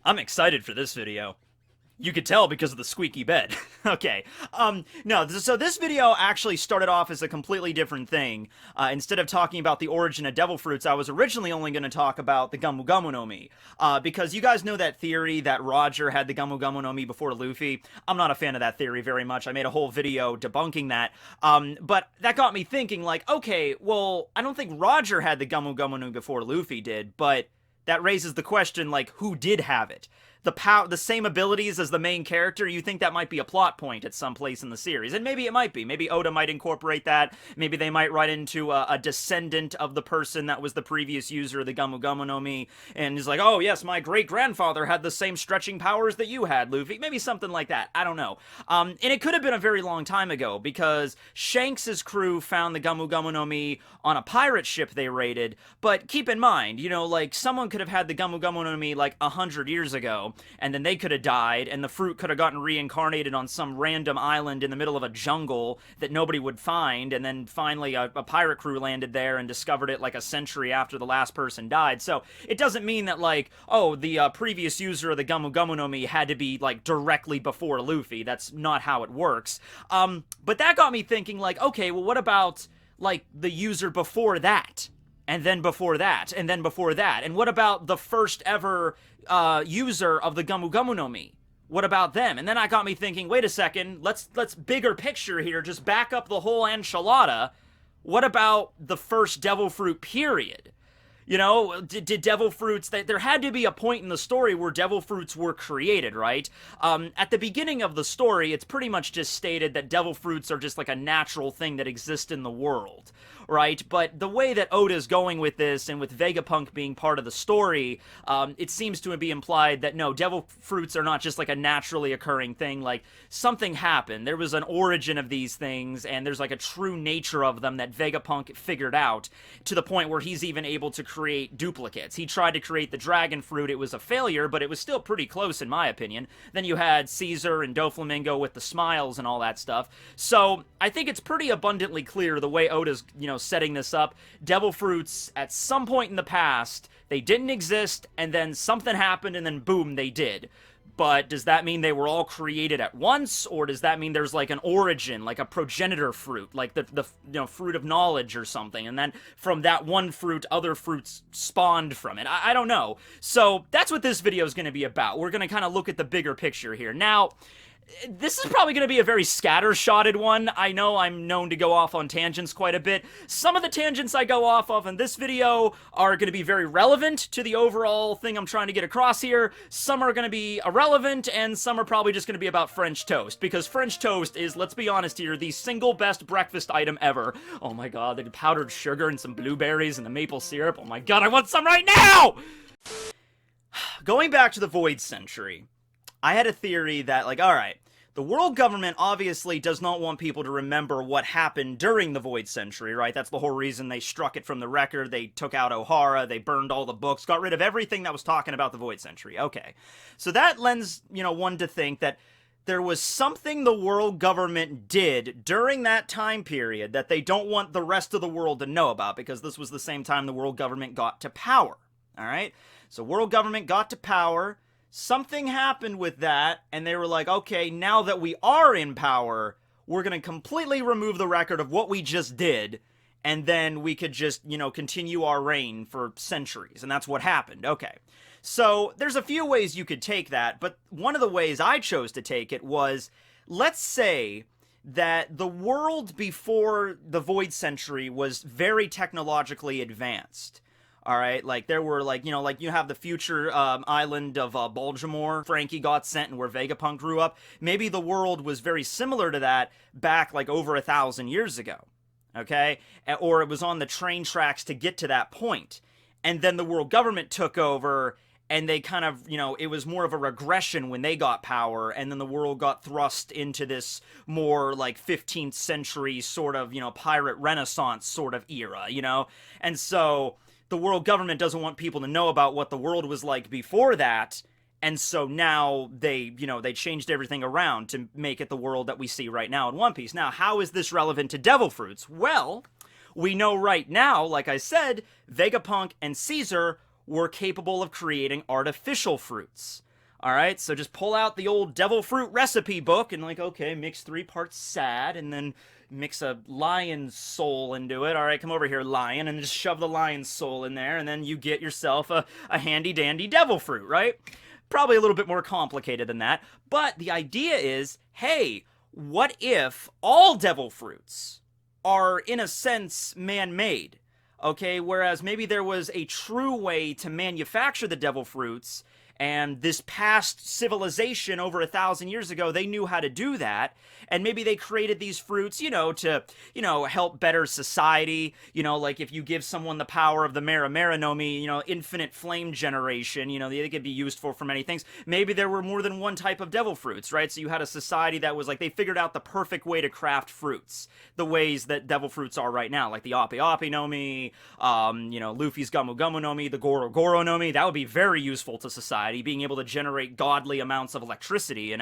I'm excited for this video. You could tell because of the squeaky bed. Okay. No, so this video actually started off as a completely different thing. Instead of talking about the origin of devil fruits, I was originally only going to talk about the Gamu Gamu no Mi. Because you guys know that theory that Roger had the Gamu Gamu no Mi before Luffy. I'm not a fan of that theory very much. I made a whole video debunking that. But that got me thinking, like, okay, well, I don't think Roger had the Gamu Gamu no Mi before Luffy did, but that raises the question, like, who did have it? The same abilities as the main character, you think that might be a plot point at some place in the series. And maybe it might be. Maybe Oda might incorporate that. Maybe they might write into a descendant of the person that was the previous user of the Gamu Gamu no Mi. And he's like, oh yes, my great-grandfather had the same stretching powers that you had, Luffy. Maybe something like that. I don't know. And it could have been a very long time ago, because Shanks' crew found the Gamu Gamu no Mi on a pirate ship they raided. But keep in mind, you know, like, someone could have had the Gamu Gamu no Mi like 100 years ago, and then they could have died, and the fruit could have gotten reincarnated on some random island in the middle of a jungle that nobody would find, and then finally a pirate crew landed there and discovered it like a century after the last person died. So it doesn't mean that, like, oh, the previous user of the Gamu Gamu no Mi had to be, like, directly before Luffy. That's not how it works. But that got me thinking, like, okay, well, what about, like, the user before that? And then before that, and then before that. And what about the first ever user of the Gamu Gamu no Mi? What about them? And then I got me thinking, wait a second, let's bigger picture here, just back up the whole enchilada. What about the first devil fruit period? You know, did devil fruits, there had to be a point in the story where devil fruits were created, right? At the beginning of the story, it's pretty much just stated that devil fruits are just like a natural thing that exists in the world, right? But the way that Oda's going with this, and with Vegapunk being part of the story, it seems to be implied that no, devil fruits are not just like a naturally occurring thing. Like, something happened. There was an origin of these things, and there's like a true nature of them that Vegapunk figured out, to the point where he's even able to create duplicates. He tried to create the dragon fruit. It was a failure, but it was still pretty close in my opinion. Then you had Caesar and Doflamingo with the smiles and all that stuff. So I think it's pretty abundantly clear the way Oda's, you know, setting this up. Devil fruits, at some point in the past, they didn't exist, and then something happened, and then boom, they did. But does that mean they were all created at once, or does that mean there's like an origin, like a progenitor fruit, like the you know, fruit of knowledge or something, and then from that one fruit, other fruits spawned from it? I don't know. So that's what this video is going to be about. We're going to kind of look at the bigger picture here. Now, this is probably going to be a very scattershotted one. I know I'm known to go off on tangents quite a bit. Some of the tangents I go off of in this video are going to be very relevant to the overall thing I'm trying to get across here. Some are going to be irrelevant, and some are probably just going to be about French toast, because French toast is, let's be honest here, the single best breakfast item ever. Oh my god, the powdered sugar and some blueberries and the maple syrup. Oh my god, I want some right now! Going back to the Void Century, I had a theory that, like, alright, the world government obviously does not want people to remember what happened during the Void Century, right? That's the whole reason they struck it from the record. They took out O'Hara, they burned all the books, got rid of everything that was talking about the Void Century. Okay. So that lends, you know, one to think that there was something the world government did during that time period that they don't want the rest of the world to know about, because this was the same time the world government got to power. Alright? So world government got to power. Something happened with that, and they were like, okay, now that we are in power, we're going to completely remove the record of what we just did, and then we could just, you know, continue our reign for centuries. And that's what happened. Okay. So there's a few ways you could take that, but one of the ways I chose to take it was, let's say that the world before the Void Century was very technologically advanced. Alright, like, there were, like, you know, like, you have the future island of Baltimore, Frankie got sent, and where Vegapunk grew up. Maybe the world was very similar to that back, like, over 1,000 years ago. Okay? Or it was on the train tracks to get to that point. And then the world government took over, and they kind of, you know, it was more of a regression when they got power, and then the world got thrust into this more, like, 15th century sort of, you know, pirate renaissance sort of era, you know? And so the world government doesn't want people to know about what the world was like before that, and so now they, you know, they changed everything around to make it the world that we see right now in One Piece. Now, how is this relevant to devil fruits? Well, we know right now, like I said, Vegapunk and Caesar were capable of creating artificial fruits. All right, so just pull out the old devil fruit recipe book and like, okay, mix 3 parts sad and then mix a lion's soul into it. All right, come over here, lion, and just shove the lion's soul in there, and then you get yourself a handy dandy devil fruit, right? Probably a little bit more complicated than that, but the idea is, hey, what if all devil fruits are, in a sense, man-made? Okay, whereas maybe there was a true way to manufacture the devil fruits, and this past civilization over 1,000 years ago, they knew how to do that, and maybe they created these fruits, to, help better society, like if you give someone the power of the Nomi, infinite flame generation, they could be useful for many things. Maybe there were more than one type of devil fruits, right? So you had a society that was like, they figured out the perfect way to craft fruits, the ways that devil fruits are right now, like the Api Api Nomi, Luffy's Gamu Gamu Nomi, the Goro Goro Nomi. That would be very useful to society, being able to generate godly amounts of electricity,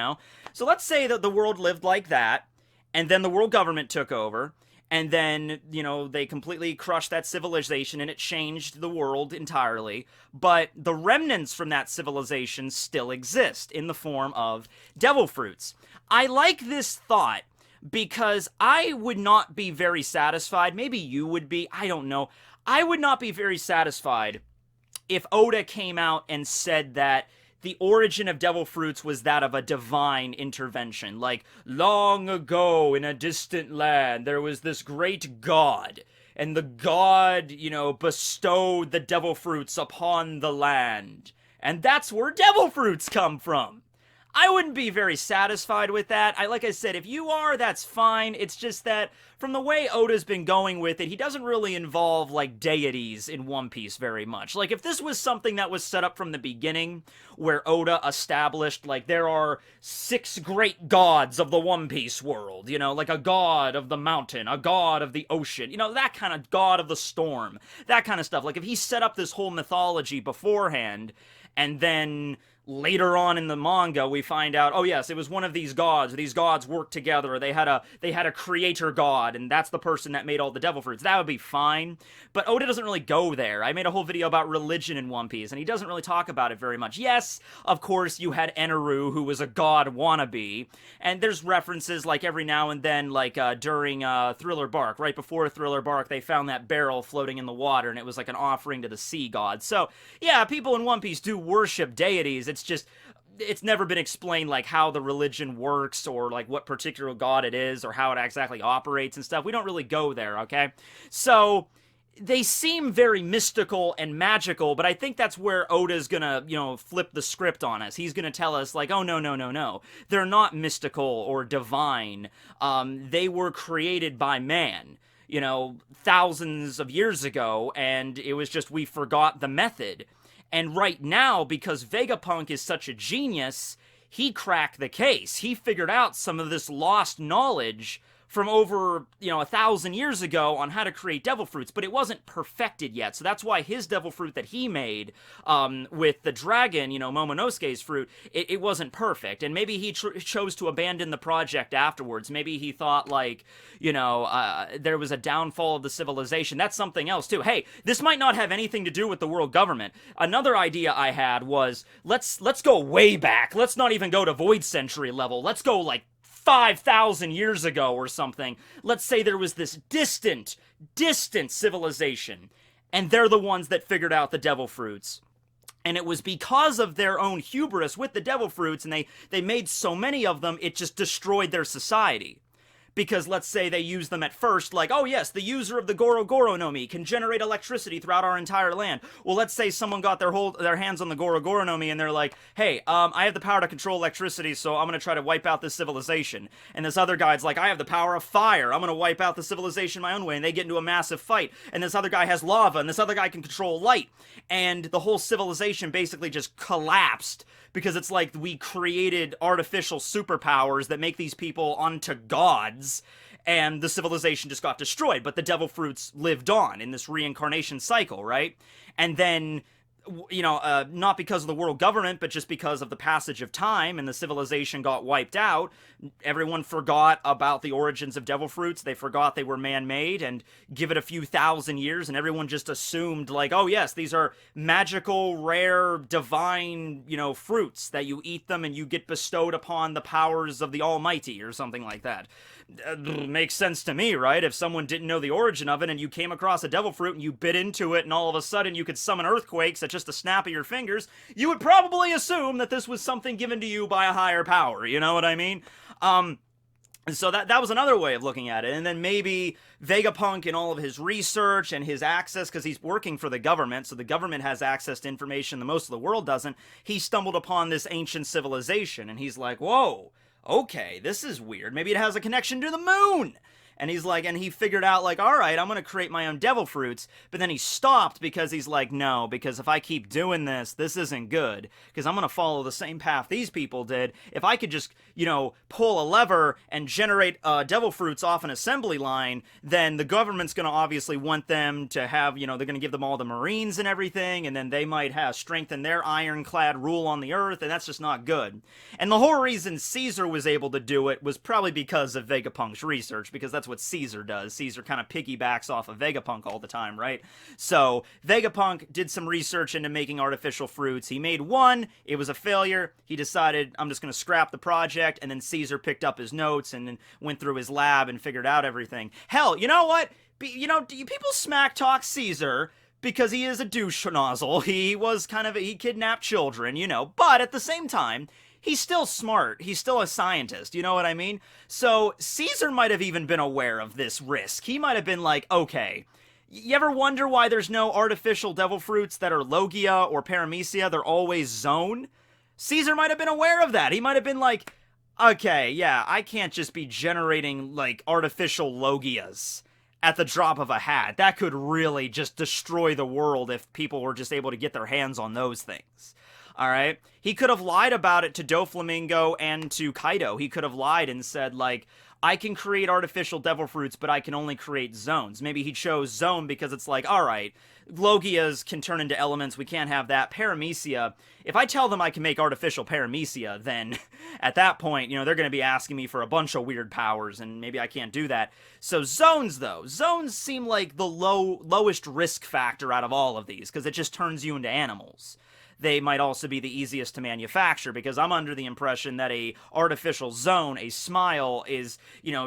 So let's say that the world lived like that, and then the world government took over, and then, they completely crushed that civilization, and it changed the world entirely, but the remnants from that civilization still exist in the form of devil fruits. I like this thought, because I would not be very satisfied, maybe you would be, I don't know, I would not be very satisfied if Oda came out and said that the origin of devil fruits was that of a divine intervention, like, long ago in a distant land, there was this great god, and the god, bestowed the devil fruits upon the land, and that's where devil fruits come from. I wouldn't be very satisfied with that. Like I said, if you are, that's fine. It's just that from the way Oda's been going with it, he doesn't really involve, like, deities in One Piece very much. Like, if this was something that was set up from the beginning, where Oda established, like, there are 6 great gods of the One Piece world, like a god of the mountain, a god of the ocean, that kind of god of the storm, that kind of stuff. Like, if he set up this whole mythology beforehand, and then later on in the manga, we find out, oh yes, it was one of these gods. These gods worked together. They had a creator god, and that's the person that made all the devil fruits. That would be fine. But Oda doesn't really go there. I made a whole video about religion in One Piece, and he doesn't really talk about it very much. Yes, of course, you had Eneru, who was a god wannabe, and there's references, like, every now and then, like, during Thriller Bark. Right before Thriller Bark, they found that barrel floating in the water, and it was like an offering to the sea god. So, yeah, people in One Piece do worship deities. It's just, it's never been explained, like, how the religion works, or, like, what particular god it is, or how it exactly operates and stuff. We don't really go there, okay? So, they seem very mystical and magical, but I think that's where Oda's gonna, flip the script on us. He's gonna tell us, like, oh, no. They're not mystical or divine. They were created by man, thousands of years ago, and it was just we forgot the method. And right now, because Vegapunk is such a genius, he cracked the case. He figured out some of this lost knowledge from over, 1,000 years ago on how to create devil fruits, but it wasn't perfected yet. So that's why his devil fruit that he made with the dragon, Momonosuke's fruit, it wasn't perfect. And maybe he chose to abandon the project afterwards. Maybe he thought, like, there was a downfall of the civilization. That's something else, too. Hey, this might not have anything to do with the world government. Another idea I had was, let's go way back. Let's not even go to Void Century level. Let's go, like, 5,000 years ago or something. Let's say there was this distant civilization, and they're the ones that figured out the devil fruits. And it was because of their own hubris with the devil fruits, and they made so many of them, it just destroyed their society. Because let's say they use them at first, like, oh yes, the user of the Goro Goro Nomi can generate electricity throughout our entire land. Well, let's say someone got their hands on the Goro Goro Nomi, and they're like, hey, I have the power to control electricity, so I'm gonna try to wipe out this civilization. And this other guy's like, I have the power of fire, I'm gonna wipe out the civilization my own way, and they get into a massive fight. And this other guy has lava, and this other guy can control light. And the whole civilization basically just collapsed, because it's like we created artificial superpowers that make these people onto gods, and the civilization just got destroyed, but the devil fruits lived on in this reincarnation cycle, right? And then not because of the world government, but just because of the passage of time and the civilization got wiped out. Everyone forgot about the origins of devil fruits. They forgot they were man-made, and give it a few thousand years, and everyone just assumed, like, oh yes, these are magical, rare, divine, fruits that you eat them and you get bestowed upon the powers of the Almighty or something like that. Makes sense to me, right? If someone didn't know the origin of it and you came across a devil fruit and you bit into it and all of a sudden you could summon earthquakes at just a snap of your fingers, you would probably assume that this was something given to you by a higher power, you know what I mean? So that was another way of looking at it. And then maybe Vegapunk and all of his research and his access, because he's working for the government, so the government has access to information that most of the world doesn't, he stumbled upon this ancient civilization, and he's like, whoa, okay, this is weird. Maybe it has a connection to the moon. And he's like, and he figured out, like, all right, I'm going to create my own devil fruits. But then he stopped because he's like, no, because if I keep doing this isn't good. Because I'm going to follow the same path these people did. If I could just, pull a lever and generate devil fruits off an assembly line, then the government's going to obviously want them to have, they're going to give them all the Marines and everything. And then they might have strengthen their ironclad rule on the earth. And that's just not good. And the whole reason Caesar was able to do it was probably because of Vegapunk's research. Because that's what Caesar does. Caesar kind of piggybacks off of Vegapunk all the time, right? So Vegapunk did some research into making artificial fruits. He made one. It was a failure. He decided, I'm just going to scrap the project, and then Caesar picked up his notes and then went through his lab and figured out everything. Hell, you know what? People smack talk Caesar because he is a douche nozzle. He kidnapped children, but at the same time, he's still smart. He's still a scientist. You know what I mean? So Caesar might have even been aware of this risk. He might have been like, okay, you ever wonder why there's no artificial devil fruits that are Logia or Paramecia? They're always zone. Caesar might have been aware of that. He might have been like, okay, yeah, I can't just be generating, like, artificial Logias at the drop of a hat. That could really just destroy the world if people were just able to get their hands on those things. Alright? He could have lied about it to Doflamingo and to Kaido. He could have lied and said, like, I can create artificial devil fruits, but I can only create zones. Maybe he chose zone because it's like, alright, Logias can turn into elements, we can't have that. Paramecia, if I tell them I can make artificial Paramecia, then at that point, they're going to be asking me for a bunch of weird powers, and maybe I can't do that. So zones, though. Zones seem like the lowest risk factor out of all of these, because it just turns you into animals. They might also be the easiest to manufacture, because I'm under the impression that a artificial zone, a smile, is,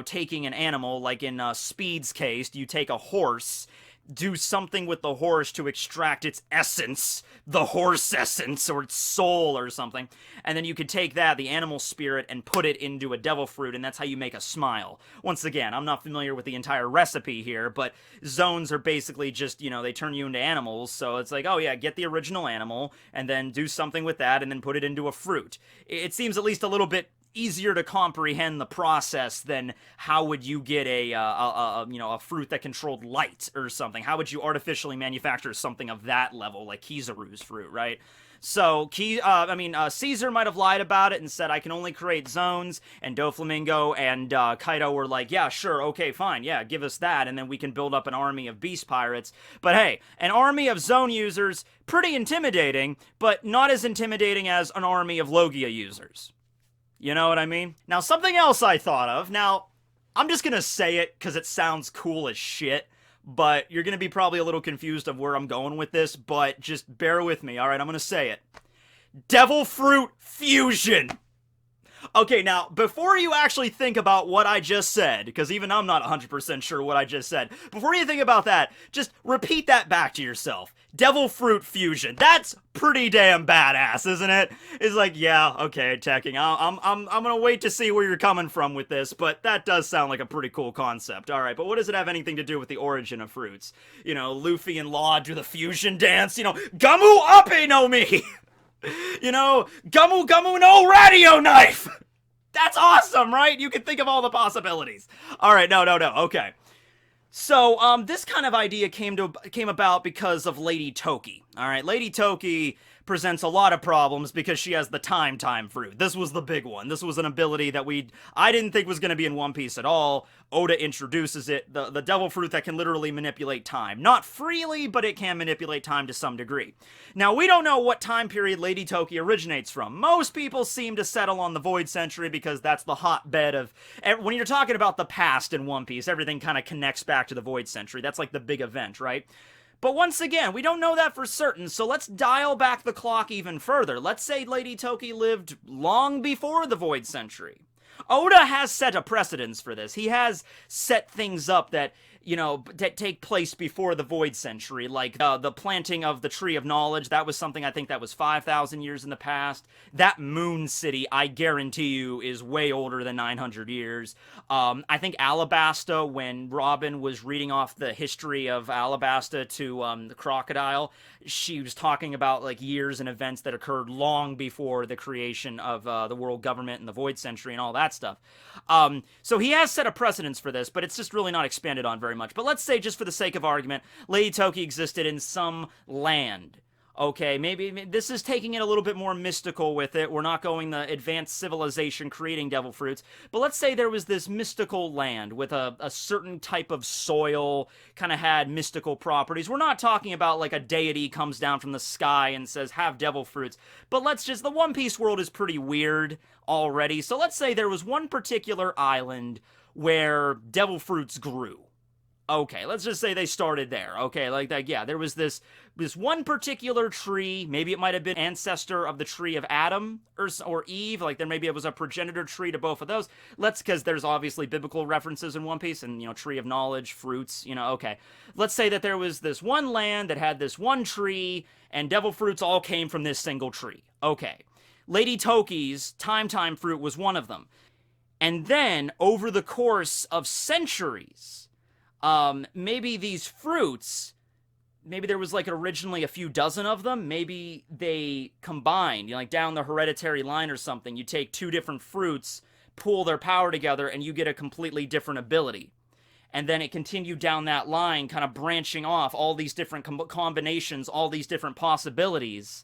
taking an animal, like in Speed's case, you take a horse, do something with the horse to extract its essence, the horse essence, or its soul or something, and then you could take that, the animal spirit, and put it into a devil fruit, and that's how you make a smile. Once again, I'm not familiar with the entire recipe here, but zones are basically just, they turn you into animals, so it's like, oh yeah, get the original animal, and then do something with that, and then put it into a fruit. It seems at least a little bit easier to comprehend the process than how would you get a fruit that controlled light or something. How would you artificially manufacture something of that level, like Kizaru's fruit, right? So, Caesar might have lied about it and said, I can only create zones, and Doflamingo and Kaido were like, yeah, sure, okay, fine, yeah, give us that, and then we can build up an army of beast pirates. But hey, an army of zone users, pretty intimidating, but not as intimidating as an army of Logia users. You know what I mean? Now, something else I thought of. Now, I'm just gonna say it because it sounds cool as shit, but you're gonna be probably a little confused of where I'm going with this, but just bear with me, alright? I'm gonna say it. Devil Fruit Fusion! Okay, now, before you actually think about what I just said, because even I'm not 100% sure what I just said, before you think about that, just repeat that back to yourself. Devil Fruit Fusion. That's pretty damn badass, isn't it? It's like, yeah, okay, Tekking, I'm gonna wait to see where you're coming from with this, but that does sound like a pretty cool concept. Alright, but what does it have anything to do with the origin of fruits? Luffy and Law do the fusion dance, Gamu Ape no Mi! Gamu Gamu no radio knife! That's awesome, right? You can think of all the possibilities. Alright, no, okay. So, this kind of idea came about because of Lady Toki. Alright, Lady Toki presents a lot of problems because she has the time fruit. This was the big one. This was an ability that I didn't think was going to be in One Piece at all. Oda introduces it, the devil fruit that can literally manipulate time. Not freely, but it can manipulate time to some degree. Now, we don't know what time period Lady Toki originates from. Most people seem to settle on the Void Century because that's the hotbed of... When you're talking about the past in One Piece, everything kind of connects back to the Void Century. That's like the big event, right? But once again, we don't know that for certain, so let's dial back the clock even further. Let's say Lady Toki lived long before the Void Century. Oda has set a precedence for this. He has set things up that, that take place before the Void Century, like the planting of the Tree of Knowledge. That was something I think that was 5,000 years in the past. That Moon City, I guarantee you, is way older than 900 years. I think Alabasta, when Robin was reading off the history of Alabasta to the crocodile, she was talking about like years and events that occurred long before the creation of the world government and the Void Century and all that stuff. So he has set a precedence for this, but it's just really not expanded on very much. But let's say, just for the sake of argument, Lady Toki existed in some land. Okay, maybe this is taking it a little bit more mystical with it. We're not going the advanced civilization creating devil fruits. But let's say there was this mystical land with a certain type of soil, kind of had mystical properties. We're not talking about like a deity comes down from the sky and says, have devil fruits. But the One Piece world is pretty weird already. So let's say there was one particular island where devil fruits grew. Okay, let's just say they started there. Okay, like that, yeah, there was this one particular tree. Maybe it might have been ancestor of the tree of Adam or Eve. Like maybe it was a progenitor tree to both of those. Because there's obviously biblical references in One Piece and, tree of knowledge, fruits, okay. Let's say that there was this one land that had this one tree and devil fruits all came from this single tree. Okay. Lady Toki's time fruit was one of them. And then, over the course of centuries... maybe these fruits, maybe there was like originally a few dozen of them, maybe they combined, like down the hereditary line or something. You take two different fruits, pool their power together, and you get a completely different ability. And then it continued down that line, kind of branching off all these different combinations, all these different possibilities.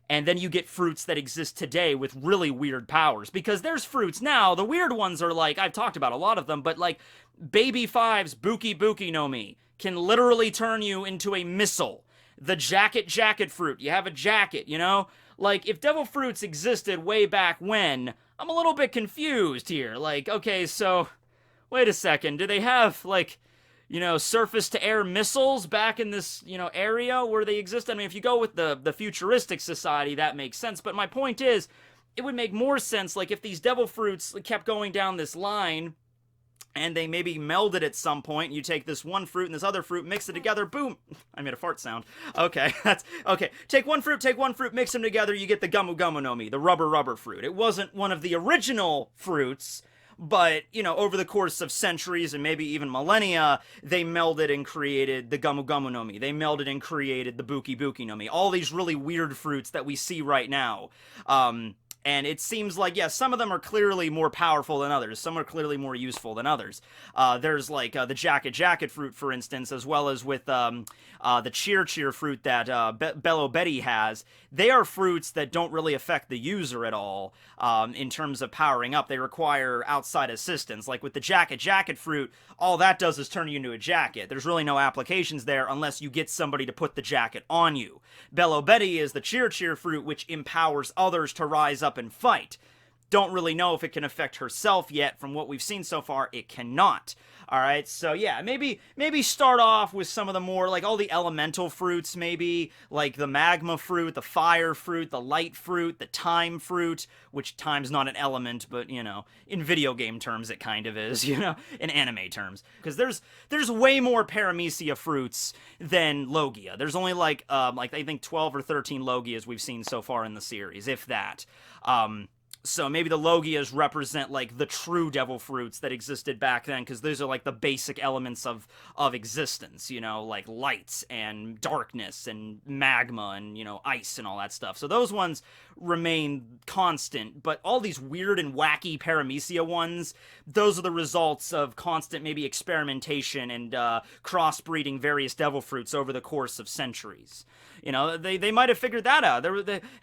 And then you get fruits that exist today with really weird powers. Because there's fruits now, the weird ones are like, I've talked about a lot of them, but like Baby Five's Buki Buki no Mi can literally turn you into a missile. The jacket fruit, you have a jacket, Like, if devil fruits existed way back when, I'm a little bit confused here. Like, okay, so, wait a second, do they have, like... surface-to-air missiles back in this, area where they exist? I mean, if you go with the futuristic society, that makes sense. But my point is, it would make more sense, like, if these devil fruits kept going down this line, and they maybe melded at some point, and you take this one fruit and this other fruit, mix it together, boom! I made a fart sound. Okay, okay. Take one fruit, mix them together, you get the Gumu Gumu no Mi, the rubber fruit. It wasn't one of the original fruits, but, over the course of centuries and maybe even millennia, they melded and created the Gumu Gumu no Mi. They melded and created the Buki Buki no Mi. All these really weird fruits that we see right now. And it seems like, yeah, some of them are clearly more powerful than others. Some are clearly more useful than others. There's like the jacket fruit, for instance, as well as with the cheer fruit that Bello Betty has. They are fruits that don't really affect the user at all in terms of powering up. They require outside assistance. Like with the jacket fruit, all that does is turn you into a jacket. There's really no applications there unless you get somebody to put the jacket on you. Bello Betty is the cheer fruit, which empowers others to rise up and fight. Don't really know if it can affect herself yet. From what we've seen so far, it cannot. Alright, so yeah, maybe start off with some of the more, like all the elemental fruits, maybe, like the magma fruit, the fire fruit, the light fruit, the time fruit, which time's not an element, but, in video game terms it kind of is, in anime terms. Because there's way more paramecia fruits than Logia. There's only I think 12 or 13 Logias we've seen so far in the series, if that. So maybe the Logias represent, like, the true devil fruits that existed back then, because those are, like, the basic elements of existence, you know, like lights and darkness and magma and, you know, ice and all that stuff. So those ones remain constant, but all these weird and wacky paramecia ones, those are the results of constant, maybe, experimentation and crossbreeding various devil fruits over the course of centuries. You know, they might have figured that out.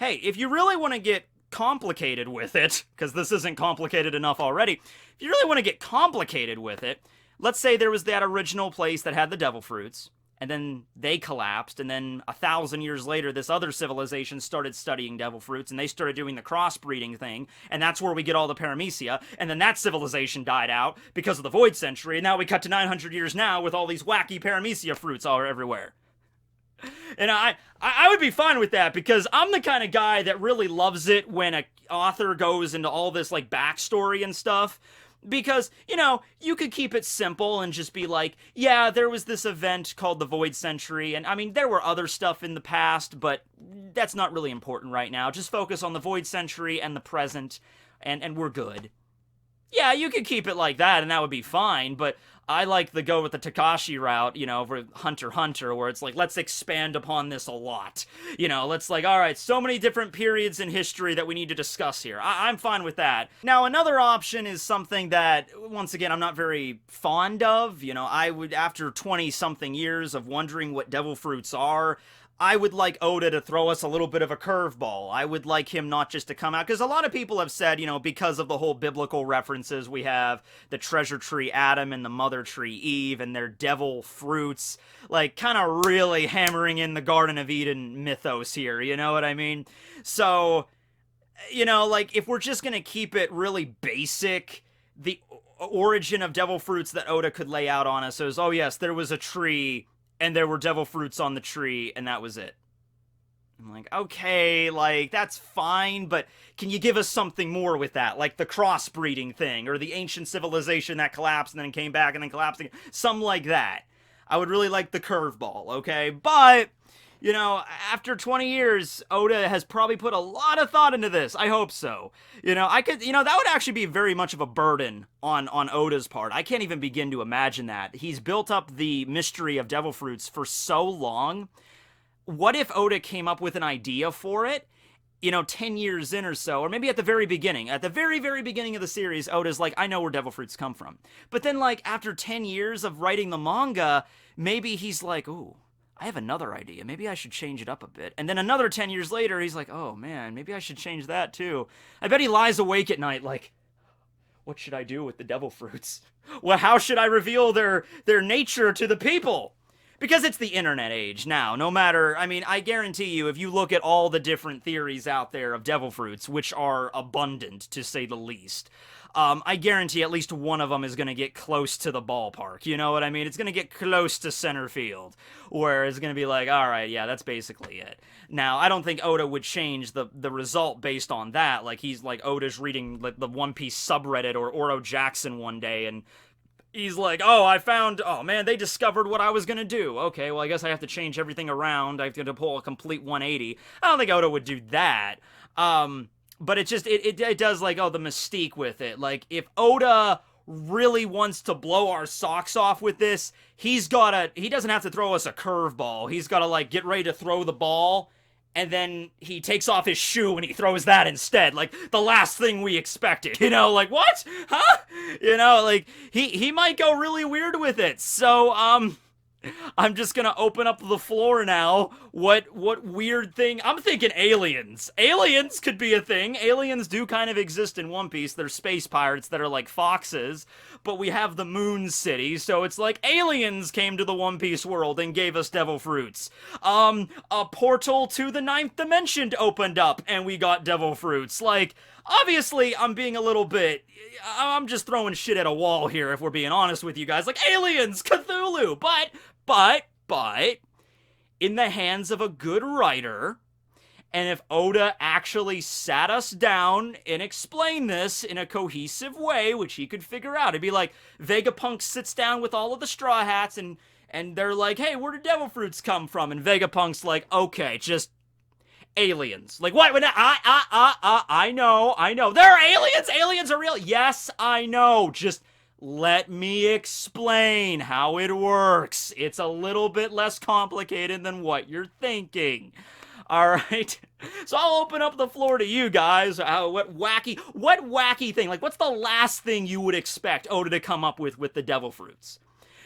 Hey, if you really want to get complicated with it, because this isn't complicated enough already, if you really want to get complicated with it, let's say there was that original place that had the devil fruits, and then they collapsed, and then 1,000 years later this other civilization started studying devil fruits, and they started doing the crossbreeding thing, and that's where we get all the paramecia, and then that civilization died out because of the Void Century, and now we cut to 900 years now with all these wacky paramecia fruits all everywhere. And I would be fine with that, because I'm the kind of guy that really loves it when an author goes into all this, like, backstory and stuff. Because, you know, you could keep it simple and just be like, yeah, there was this event called the Void Century, and I mean, there were other stuff in the past, but that's not really important right now. Just focus on the Void Century and the present, and we're good. Yeah, you could keep it like that, and that would be fine, but I like the go with the Takashi route, you know, for Hunter x Hunter, where it's like, let's expand upon this a lot. You know, let's like, alright, so many different periods in history that we need to discuss here. I'm fine with that. Now, another option is something that, once again, I'm not very fond of. You know, I would, after 20-something years of wondering what devil fruits are, I would like Oda to throw us a little bit of a curveball. I would like him not just to come out, because a lot of people have said, you know, because of the whole biblical references, we have the treasure tree Adam and the mother tree Eve and their devil fruits, like, kind of really hammering in the Garden of Eden mythos here, you know what I mean? So, you know, like, if we're just gonna keep it really basic, the origin of devil fruits that Oda could lay out on us is, oh yes, there was a tree, and there were devil fruits on the tree, and that was it. I'm like, okay, like, that's fine, but can you give us something more with that? Like the crossbreeding thing, or the ancient civilization that collapsed and then came back and then collapsed again. Something like that. I would really like the curveball, okay? But, you know, after 20 years, Oda has probably put a lot of thought into this. I hope so. You know, that would actually be very much of a burden on Oda's part. I can't even begin to imagine that. He's built up the mystery of devil fruits for so long. What if Oda came up with an idea for it, you know, 10 years in or so, or maybe at the very beginning, at the very, very beginning of the series, Oda's like, I know where devil fruits come from. But then, like, after 10 years of writing the manga, maybe he's like, ooh, I have another idea. Maybe I should change it up a bit. And then another 10 years later, he's like, oh man, maybe I should change that too. I bet he lies awake at night like, what should I do with the devil fruits? Well, how should I reveal their nature to the people? Because it's the internet age now. No matter, I mean, I guarantee you, if you look at all the different theories out there of devil fruits, which are abundant to say the least, I guarantee at least one of them is going to get close to the ballpark, you know what I mean? It's going to get close to center field, where it's going to be like, alright, yeah, that's basically it. Now, I don't think Oda would change the result based on that, like he's like, Oda's reading like the One Piece subreddit or Oro Jackson one day, and he's like, oh man, they discovered what I was gonna do. Okay, well, I guess I have to change everything around, I have to pull a complete 180. I don't think Oda would do that. But it just, it does, like, the mystique with it. Like, if Oda really wants to blow our socks off with this, he doesn't have to throw us a curveball. He's gotta, like, get ready to throw the ball, and then he takes off his shoe and he throws that instead. Like, the last thing we expected. You know, like, what? Huh? You know, like, he might go really weird with it. So, I'm just gonna open up the floor now. What weird thing? I'm thinking aliens. Aliens could be a thing. Aliens do kind of exist in One Piece. They're space pirates that are like foxes. But we have the Moon City, so it's like aliens came to the One Piece world and gave us devil fruits. A portal to the 9th dimension opened up and we got devil fruits. Like, obviously, I'm being a little bit... I'm just throwing shit at a wall here, if we're being honest with you guys. Like, aliens, Cthulhu, but, in the hands of a good writer, and if Oda actually sat us down and explained this in a cohesive way, which he could figure out, it'd be like, Vegapunk sits down with all of the Straw Hats, and they're like, hey, where do devil fruits come from? And Vegapunk's like, okay, just... aliens. Like, what? I know. There are aliens! Aliens are real! Yes, I know. Just let me explain how it works. It's a little bit less complicated than what you're thinking. Alright? So I'll open up the floor to you guys. What wacky thing? Like, what's the last thing you would expect Oda to come up with the devil fruits?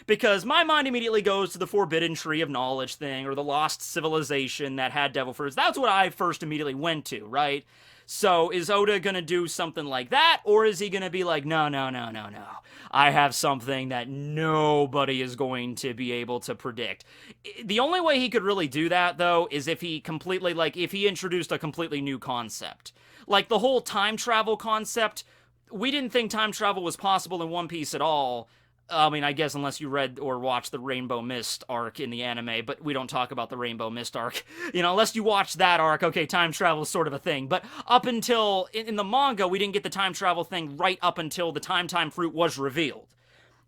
Because my mind immediately goes to the Forbidden Tree of Knowledge thing, or the Lost Civilization that had devil fruits. That's what I first immediately went to, right? So is Oda gonna do something like that, or is he gonna be like, no. I have something that nobody is going to be able to predict. The only way he could really do that, though, is if he completely, like, if he introduced a completely new concept. Like, the whole time travel concept, we didn't think time travel was possible in One Piece at all. I mean, I guess unless you read or watched the Rainbow Mist arc in the anime, but we don't talk about the Rainbow Mist arc. You know, unless you watch that arc, okay, time travel is sort of a thing. But up until, in the manga, we didn't get the time travel thing right up until the time fruit was revealed.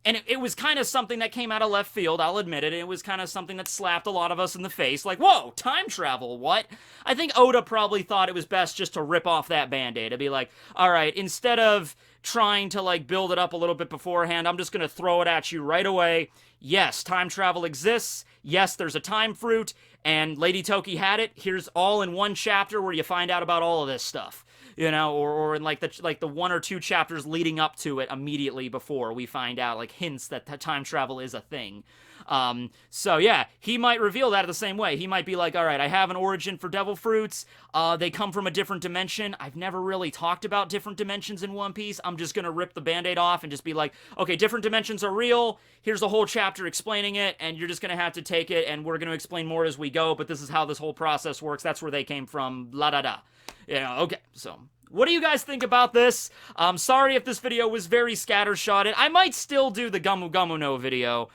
And it was kind of something that came out of left field, I'll admit it. It was kind of something that slapped a lot of us in the face. Like, whoa, time travel, what? I think Oda probably thought it was best just to rip off that Band-Aid. To be like, alright, instead of trying to, like, build it up a little bit beforehand, I'm just gonna throw it at you right away. Yes, time travel exists. Yes, there's a time fruit. And Lady Toki had it. Here's all in one chapter where you find out about all of this stuff. You know, or in like the 1 or 2 chapters leading up to it immediately before we find out, like, hints that time travel is a thing. So yeah, he might reveal that the same way. He might be like, alright, I have an origin for devil fruits. They come from a different dimension. I've never really talked about different dimensions in One Piece. I'm just gonna rip the Band-Aid off and just be like, okay, different dimensions are real. Here's a whole chapter explaining it, and you're just gonna have to take it, and we're gonna explain more as we go, but this is how this whole process works. That's where they came from. La da da. Yeah, okay, so what do you guys think about this? Sorry if this video was very scattershotted. I might still do the Gumu Gumu no video,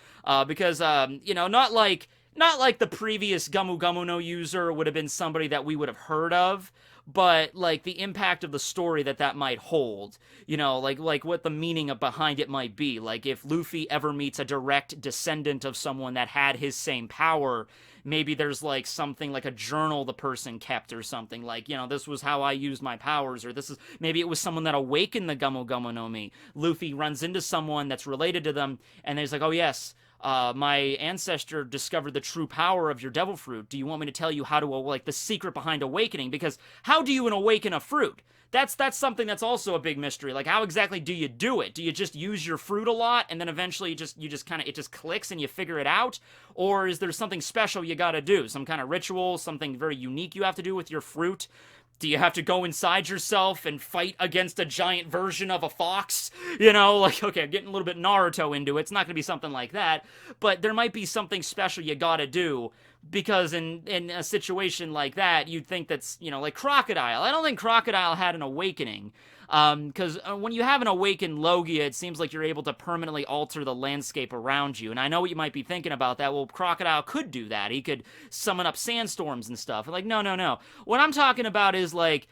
because, you know, not like the previous Gumu Gumu no user would have been somebody that we would have heard of, but, like, the impact of the story that might hold. You know, like what the meaning behind it might be. Like, if Luffy ever meets a direct descendant of someone that had his same power, maybe there's, like, something like a journal the person kept or something. Like, you know, this was how I used my powers, or maybe it was someone that awakened the Gumu Gumu no Mi. Luffy runs into someone that's related to them, and he's like, oh yes, my ancestor discovered the true power of your devil fruit. Do you want me to tell you how to, like, the secret behind awakening? Because how do you awaken a fruit? That's something that's also a big mystery. Like, how exactly do you do it? Do you just use your fruit a lot, and then eventually it just clicks and you figure it out? Or is there something special you gotta do? Some kind of ritual, something very unique you have to do with your fruit? Do you have to go inside yourself and fight against a giant version of a fox? You know, like, okay, I'm getting a little bit Naruto into it. It's not gonna be something like that, but there might be something special you gotta do. Because in a situation like that, you'd think that's, you know, like Crocodile. I don't think Crocodile had an awakening. Because when you have an awakened Logia, it seems like you're able to permanently alter the landscape around you. And I know what you might be thinking about that. Well, Crocodile could do that. He could summon up sandstorms and stuff. Like, no. What I'm talking about is, like,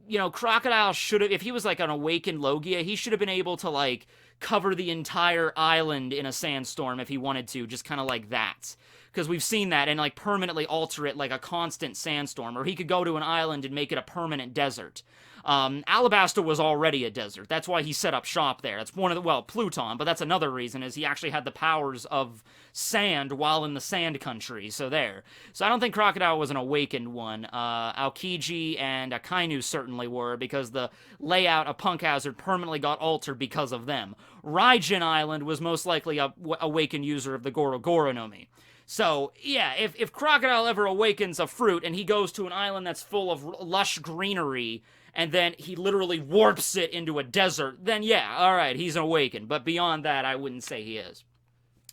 you know, Crocodile should have, if he was, like, an awakened Logia, he should have been able to, like, cover the entire island in a sandstorm if he wanted to, just kind of like that. Because we've seen that, and, like, permanently alter it like a constant sandstorm. Or he could go to an island and make it a permanent desert. Alabasta was already a desert. That's why he set up shop there. That's one of the, well, Pluton, but that's another reason, is he actually had the powers of sand while in the sand country, so there. So I don't think Crocodile was an awakened one. Aokiji and Akainu certainly were, because the layout of Punk Hazard permanently got altered because of them. Raijin Island was most likely a awakened user of the Goro Goro no Mi. So, yeah, if Crocodile ever awakens a fruit and he goes to an island that's full of lush greenery, and then he literally warps it into a desert, then yeah, alright, he's awakened. But beyond that, I wouldn't say he is.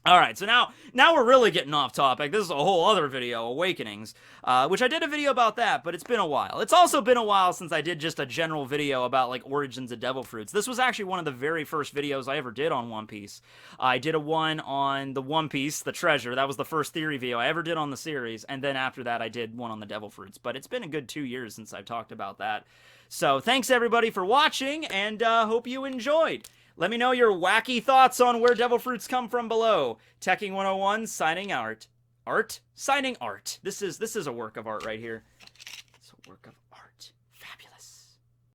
Alright, so now we're really getting off topic. This is a whole other video, Awakenings, which I did a video about that, but it's been a while. It's also been a while since I did just a general video about, like, origins of devil fruits. This was actually one of the very first videos I ever did on One Piece. I did a one on the One Piece, the treasure. That was the first theory video I ever did on the series, and then after that I did one on the devil fruits. But it's been a good 2 years since I've talked about that. So thanks everybody for watching, and hope you enjoyed. Let me know your wacky thoughts on where devil fruits come from below. Tekking101 signing art. Signing art. This is a work of art right here. It's a work of